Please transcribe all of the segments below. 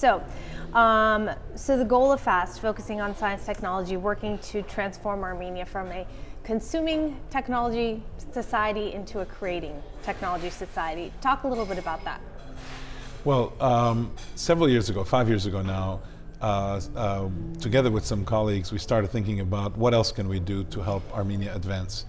So the goal of FAST, focusing on science technology, working to transform Armenia from a consuming technology society into a creating technology society. Talk a little bit about that. Well, several years ago, 5 years ago now, together with some colleagues, we started thinking about what else can we do to help Armenia advance.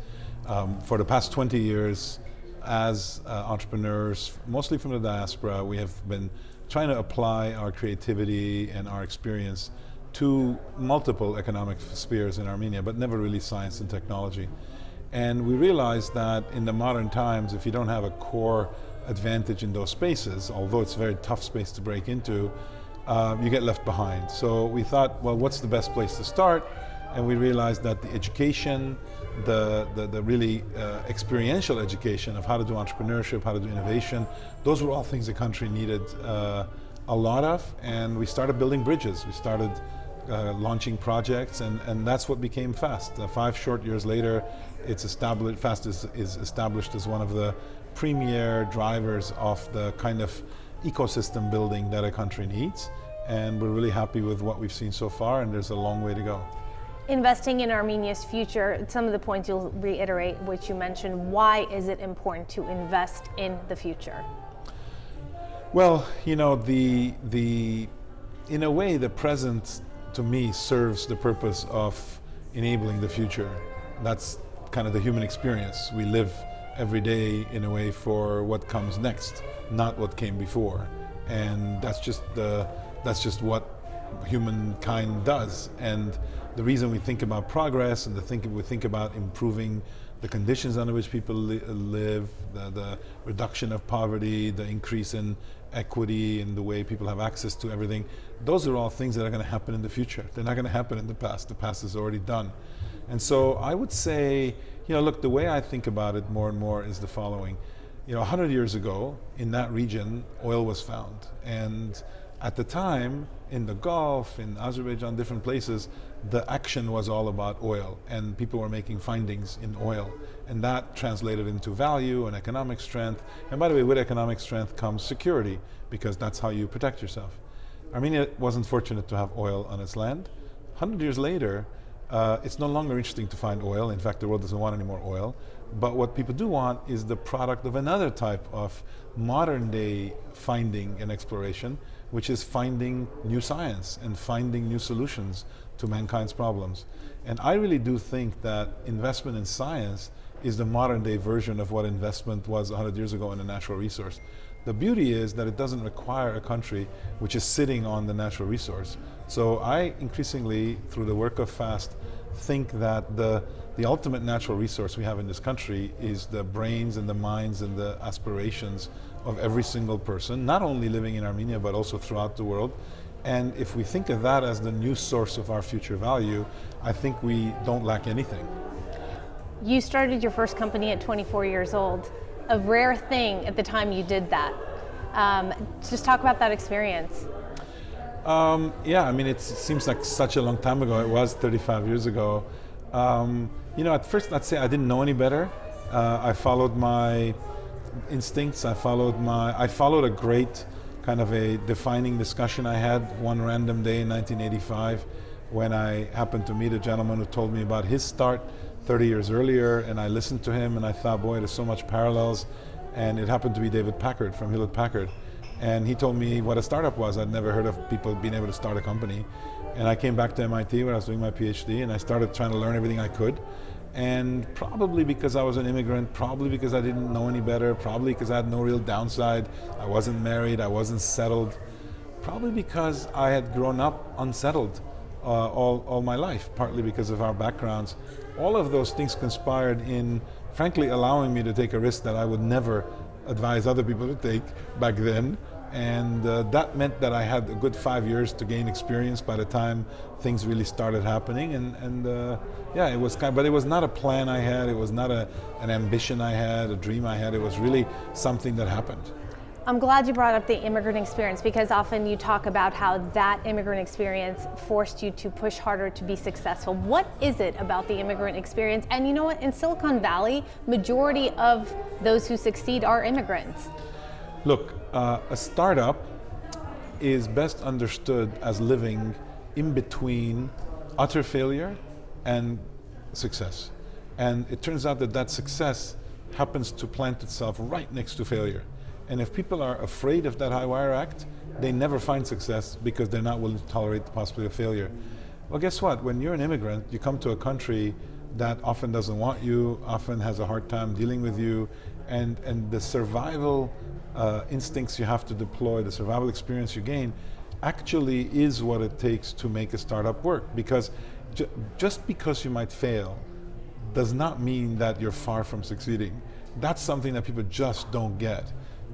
For the past 20 years, as entrepreneurs, mostly from the diaspora, we have been trying to apply our creativity and our experience to multiple economic spheres in Armenia, but never really science and technology. And we realized that in the modern times, if you don't have a core advantage in those spaces, although it's a very tough space to break into, you get left behind. So we thought, well, what's the best place to start? And we realized that the education, the really experiential education of how to do entrepreneurship, how to do innovation, those were all things the country needed a lot of. And we started building bridges. We started launching projects, and that's what became FAST. 5 short years later, it's established. FAST is established as one of the premier drivers of the kind of ecosystem building that a country needs. And we're really happy with what we've seen so far, and there's a long way to go. Investing in Armenia's future, some of the points you'll reiterate, which you mentioned. Why is it important to invest in the future? Well, you know, in a way, the present, to me, serves the purpose of enabling the future. That's kind of the human experience. We live every day in a way for what comes next, not what came before. And that's just what humankind does. And the reason we think about progress and we think about improving the conditions under which people live, the reduction of poverty, the increase in equity and the way people have access to everything, those are all things that are going to happen in the future. They're not going to happen in the past. The past is already done. And so I would say, you know, look, the way I think about it more and more is the following. You know, 100 years ago, in that region, oil was found. And at the time, in the Gulf, in Azerbaijan, different places, the action was all about oil, and people were making findings in oil. And that translated into value and economic strength. And by the way, with economic strength comes security, because that's how you protect yourself. Armenia wasn't fortunate to have oil on its land. 100 years later, it's no longer interesting to find oil. In fact, the world doesn't want any more oil. But what people do want is the product of another type of modern day finding and exploration, which is finding new science and finding new solutions to mankind's problems. And I really do think that investment in science is the modern day version of what investment was 100 years ago in a natural resource. The beauty is that it doesn't require a country which is sitting on the natural resource. So I increasingly, through the work of FAST, think that the ultimate natural resource we have in this country is the brains and the minds and the aspirations of every single person, not only living in Armenia, but also throughout the world. And if we think of that as the new source of our future value, I think we don't lack anything. You started your first company at 24 years old. A rare thing at the time you did that. Just talk about that experience. Yeah, I mean, it seems like such a long time ago. It was 35 years ago. You know, at first, I'd say I didn't know any better. I followed my instincts. I followed a great kind of a defining discussion I had one random day in 1985 when I happened to meet a gentleman who told me about his start 30 years earlier, and I listened to him and I thought, boy, there's so much parallels. And it happened to be David Packard from Hewlett-Packard. And he told me what a startup was. I'd never heard of people being able to start a company. And I came back to MIT where I was doing my PhD, and I started trying to learn everything I could. And probably because I was an immigrant, probably because I didn't know any better, probably because I had no real downside, I wasn't married, I wasn't settled, probably because I had grown up unsettled all my life, partly because of our backgrounds. All of those things conspired in, frankly, allowing me to take a risk that I would never advise other people to take back then. And that meant that I had a good 5 years to gain experience by the time things really started happening. And yeah, it was but it was not a plan I had. It was not an ambition I had, a dream I had. It was really something that happened. I'm glad you brought up the immigrant experience, because often you talk about how that immigrant experience forced you to push harder to be successful. What is it about the immigrant experience? And you know what, in Silicon Valley, majority of those who succeed are immigrants. Look, a startup is best understood as living in between utter failure and success. And it turns out that that success happens to plant itself right next to failure. And if people are afraid of that high wire act, they never find success because they're not willing to tolerate the possibility of failure. Well, guess what? When you're an immigrant, you come to a country that often doesn't want you, often has a hard time dealing with you, and the survival instincts you have to deploy, the survival experience you gain, actually is what it takes to make a startup work. Because just because you might fail does not mean that you're far from succeeding. That's something that people just don't get.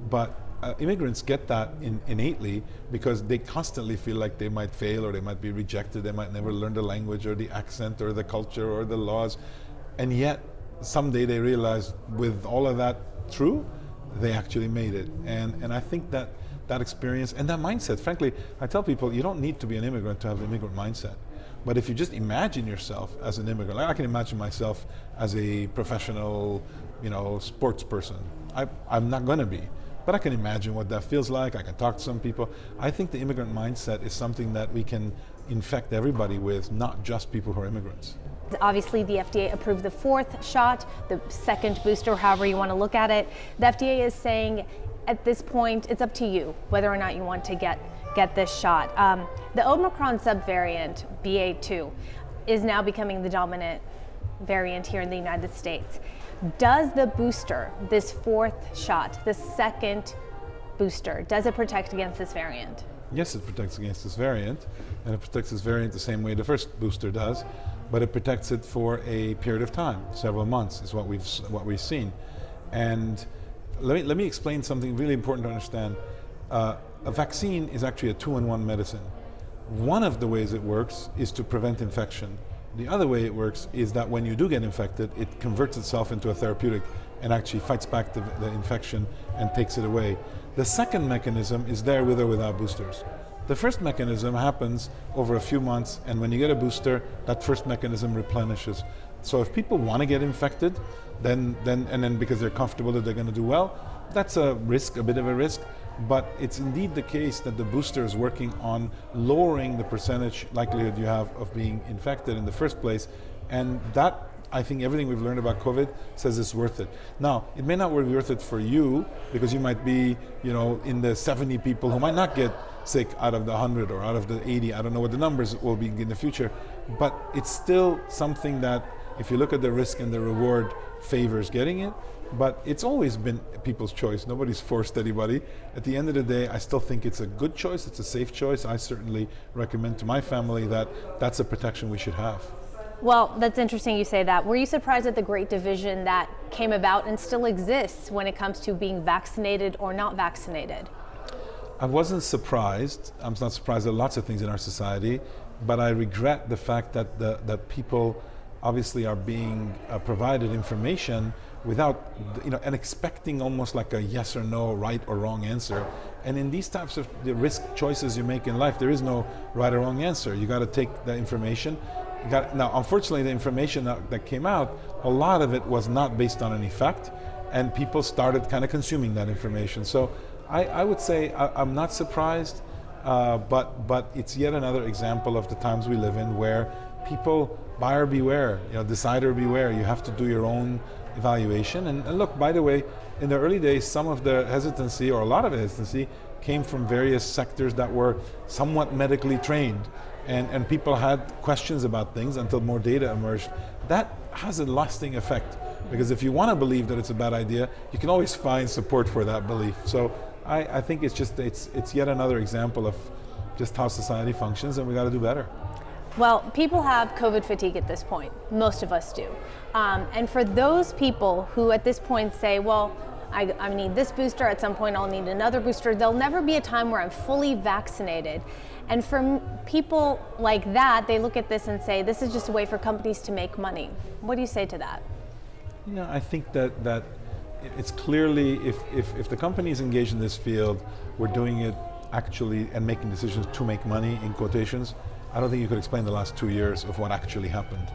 But immigrants get that innately because they constantly feel like they might fail or they might be rejected, they might never learn the language or the accent or the culture or the laws. And yet, someday they realize with all of that true, they actually made it. And I think that that experience and that mindset, frankly, I tell people you don't need to be an immigrant to have an immigrant mindset. But if you just imagine yourself as an immigrant, like I can imagine myself as a professional, sports person. I'm not going to be, but I can imagine what that feels like. I can talk to some people. I think the immigrant mindset is something that we can infect everybody with, not just people who are immigrants. Obviously, the FDA approved the 4th shot, the second booster, however you want to look at it. The FDA is saying at this point, it's up to you whether or not you want to get this shot. The Omicron subvariant, BA.2, is now becoming the dominant variant here in the United States. Does the booster, this 4th shot, the second booster, does it protect against this variant? Yes, it protects against this variant, and it protects this variant the same way the first booster does, but it protects it for a period of time, several months is what we've seen. And let me explain something really important to understand. A vaccine is actually a 2-in-1 medicine. One of the ways it works is to prevent infection. The other way it works is that when you do get infected, it converts itself into a therapeutic and actually fights back the infection and takes it away. The second mechanism is there with or without boosters. The first mechanism happens over a few months, and when you get a booster, that first mechanism replenishes. So if people want to get infected, then because they're comfortable that they're going to do well, that's a risk, a bit of a risk. But it's indeed the case that the booster is working on lowering the percentage likelihood you have of being infected in the first place. And that, I think everything we've learned about COVID says it's worth it. Now, it may not be worth it for you because you might be, in the 70 people who might not get sick out of the 100 or out of the 80. I don't know what the numbers will be in the future. But it's still something that, if you look at the risk and the reward, favors getting it. But it's always been people's choice. Nobody's forced anybody. At the end of the day, I still think it's a good choice. It's a safe choice. I certainly recommend to my family that that's a protection we should have. Well, that's interesting you say that. Were you surprised at the great division that came about and still exists when it comes to being vaccinated or not vaccinated? I wasn't surprised. I'm not surprised at lots of things in our society, but I regret the fact that that people obviously are being provided information without, and expecting almost like a yes or no, right or wrong answer. And in these types of the risk choices you make in life, there is no right or wrong answer. You got to take the information. Now, unfortunately, the information that came out, a lot of it was not based on any fact, and people started kind of consuming that information. So I would say I'm not surprised, but it's yet another example of the times we live in where people buyer beware, decider beware. You have to do your own evaluation. And look, by the way, in the early days, some of the hesitancy, or a lot of the hesitancy, came from various sectors that were somewhat medically trained. And people had questions about things until more data emerged. That has a lasting effect, because if you want to believe that it's a bad idea, you can always find support for that belief. So I think it's yet another example of just how society functions, and we got to do better. Well, people have COVID fatigue at this point. Most of us do. And for those people who at this point say, well, I need this booster, at some point I'll need another booster, there'll never be a time where I'm fully vaccinated. And for people like that, they look at this and say, this is just a way for companies to make money. What do you say to that? I think that it's clearly, if the companies engaged in this field were doing it actually and making decisions to make money, in quotations, I don't think you could explain the last 2 years of what actually happened.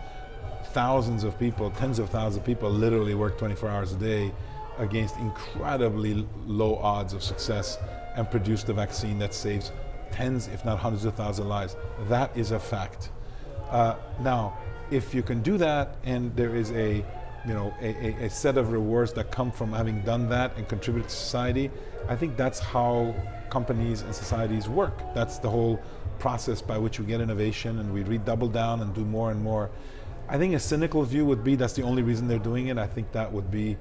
Thousands of people, tens of thousands of people literally work 24 hours a day against incredibly low odds of success and produce the vaccine that saves tens, if not hundreds of thousands of lives. That is a fact. Now, if you can do that, and there is a set of rewards that come from having done that and contributed to society, I think that's how companies and societies work. That's the whole process by which we get innovation and we redouble down and do more and more. I think a cynical view would be that's the only reason they're doing it. I think that would be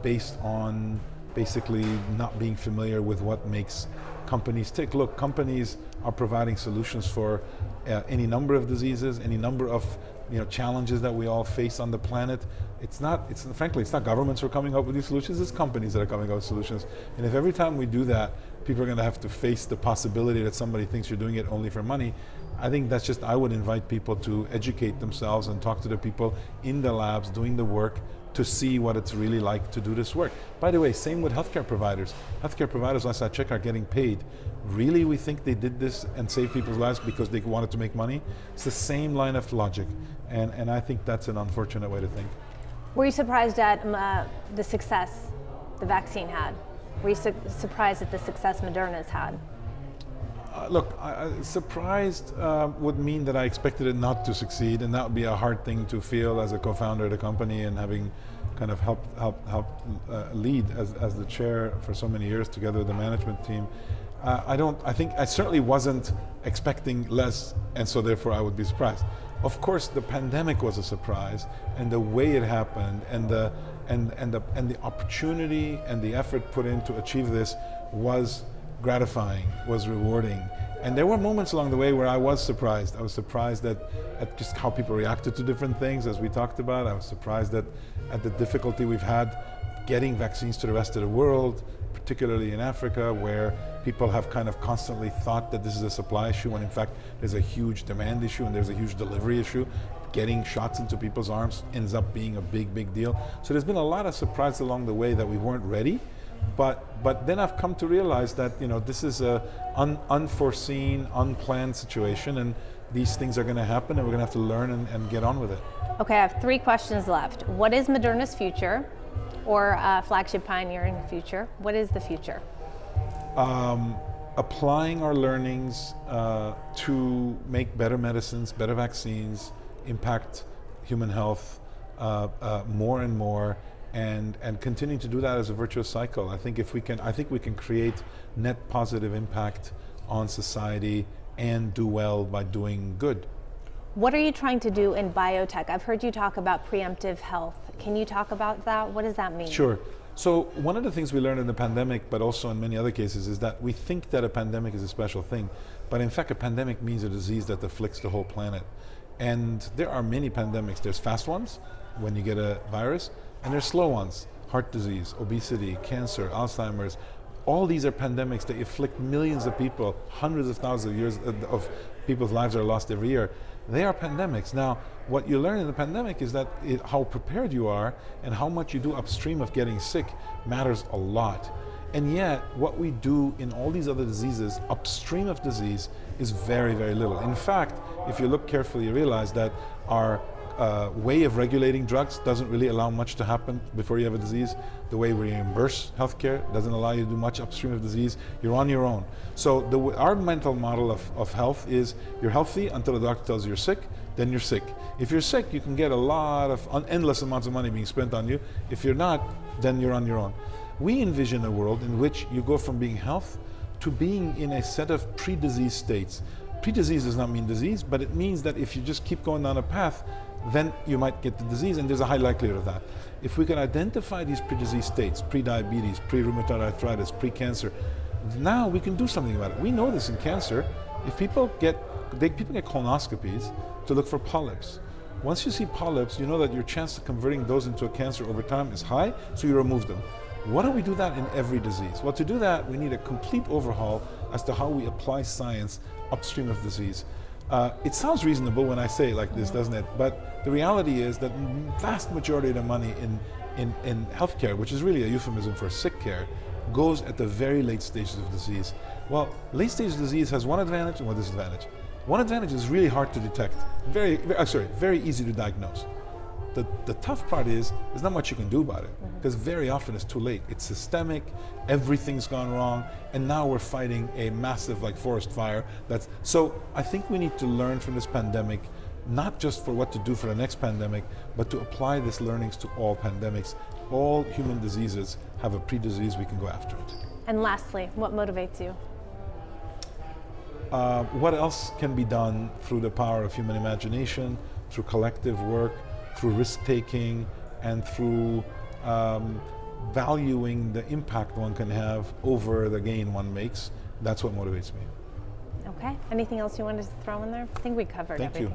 based on basically not being familiar with what makes companies tick. Look, companies are providing solutions for any number of diseases, any number of challenges that we all face on the planet. Frankly, it's not governments who are coming up with these solutions, it's companies that are coming up with solutions. And if every time we do that, people are going to have to face the possibility that somebody thinks you're doing it only for money, I think that's just, I would invite people to educate themselves and talk to the people in the labs doing the work to see what it's really like to do this work. By the way, same with healthcare providers. Healthcare providers, last I check, are getting paid. Really, we think they did this and saved people's lives because they wanted to make money? It's the same line of logic, and I think that's an unfortunate way to think. Were you surprised at the success the vaccine had? Were you surprised at the success Moderna's had? Look, surprised would mean that I expected it not to succeed, and that would be a hard thing to feel as a co-founder of the company and having kind of helped lead as the chair for so many years together with the management team. I think I certainly wasn't expecting less, and so therefore I would be surprised. Of course, the pandemic was a surprise, and the way it happened, and the opportunity and the effort put in to achieve this was gratifying, was rewarding. And there were moments along the way where I was surprised. I was surprised at just how people reacted to different things, as we talked about. I was surprised at the difficulty we've had getting vaccines to the rest of the world, particularly in Africa, where people have kind of constantly thought that this is a supply issue, when in fact there's a huge demand issue and there's a huge delivery issue. Getting shots into people's arms ends up being a big deal. So there's been a lot of surprise along the way that we weren't ready. But then I've come to realize that this is a unforeseen, unplanned situation, and these things are going to happen, and we're going to have to learn and get on with it. Okay, I have 3 questions left. What is Moderna's future, or Flagship Pioneering future? What is the future? Applying our learnings to make better medicines, better vaccines, impact human health more and more. And continuing to do that as a virtuous cycle. I think we can create net positive impact on society and do well by doing good. What are you trying to do in biotech? I've heard you talk about preemptive health. Can you talk about that? What does that mean? Sure. So one of the things we learned in the pandemic, but also in many other cases, is that we think that a pandemic is a special thing, but in fact a pandemic means a disease that afflicts the whole planet. And there are many pandemics. There's fast ones, when you get a virus, and there's slow ones, heart disease, obesity, cancer, Alzheimer's. All these are pandemics that afflict millions of people, hundreds of thousands of years of people's lives are lost every year. They are pandemics. Now, what you learn in the pandemic is that how prepared you are and how much you do upstream of getting sick matters a lot. And yet, what we do in all these other diseases, upstream of disease, is very little. In fact, if you look carefully, you realize that our way of regulating drugs doesn't really allow much to happen before you have a disease. The way we reimburse healthcare doesn't allow you to do much upstream of disease. You're on your own. So our mental model of health is you're healthy until the doctor tells you you're sick, then you're sick. If you're sick, you can get a lot of endless amounts of money being spent on you. If you're not, then you're on your own. We envision a world in which you go from being health to being in a set of pre-disease states. Pre-disease does not mean disease, but it means that if you just keep going down a path, then you might get the disease, and there's a high likelihood of that. If we can identify these pre-disease states, pre-diabetes, pre-rheumatoid arthritis, pre-cancer, now we can do something about it. We know this in cancer. If people get colonoscopies to look for polyps. Once you see polyps, you know that your chance of converting those into a cancer over time is high, so you remove them. Why don't we do that in every disease? Well, to do that, we need a complete overhaul as to how we apply science upstream of disease. It sounds reasonable when I say it like this, doesn't it? But the reality is that vast majority of the money in healthcare, which is really a euphemism for sick care, goes at the very late stages of disease. Well, late stage disease has one advantage and one disadvantage. One advantage is really hard to detect, very easy to diagnose. The tough part is there's not much you can do about it, because very often it's too late. It's systemic, everything's gone wrong, and now we're fighting a massive like forest fire. So I think we need to learn from this pandemic, not just for what to do for the next pandemic, but to apply these learnings to all pandemics. All human diseases have a pre-disease, we can go after it. And lastly, what motivates you? What else can be done through the power of human imagination, through collective work, through risk-taking, and through valuing the impact one can have over the gain one makes. That's what motivates me. Okay. Anything else you wanted to throw in there? I think we covered everything.